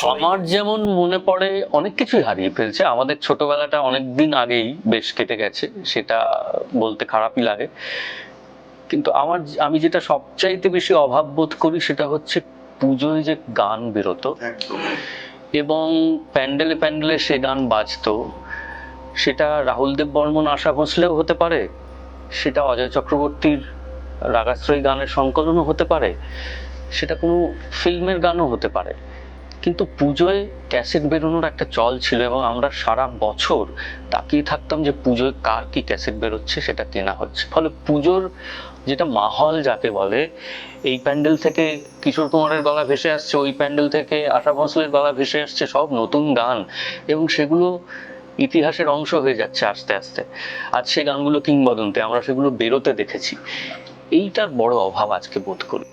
আমার যেমন মনে পড়ে অনেক কিছুই হারিয়ে ফেলছে, আমাদের ছোটবেলাটা অনেকদিন আগেই বেশ কেটে গেছে, সেটা বলতে খারাপই লাগে। কিন্তু আমি যেটা সবচাইতে বেশি অভাব বোধ করি সেটা হচ্ছে পুজোয় যে গান বেরোতো একদম এবং প্যান্ডেলে প্যান্ডেলে সে গান বাজতো, সেটা রাহুল দেব বর্মন, আশা ভোঁসলেও হতে পারে, সেটা অজয় চক্রবর্তীর রাগাশ্রয়ী গানের সংকলনও হতে পারে, সেটা কোনো ফিল্মের গানও হতে পারে। কিন্তু পুজোয় ক্যাসেট বেরোনোর একটা চল ছিল এবং আমরা সারা বছর তাকিয়ে থাকতাম যে পুজোয় কার কি ক্যাসেট বেরোচ্ছে, সেটা কেনা হচ্ছে। ফলে পুজোর যেটা মাহল যাকে বলে, এই প্যান্ডেল থেকে কিশোর কুমারের গলা ভেসে আসছে, ওই প্যান্ডেল থেকে আশা ভোঁসলের গলা ভেসে আসছে, সব নতুন গান, এবং সেগুলো ইতিহাসের অংশ হয়ে যাচ্ছে আস্তে আস্তে। আজ সেই গানগুলো কিংবদন্তি, আমরা সেগুলো বেরোতে দেখেছি। এইটার বড় অভাব আজকে বোধ করি।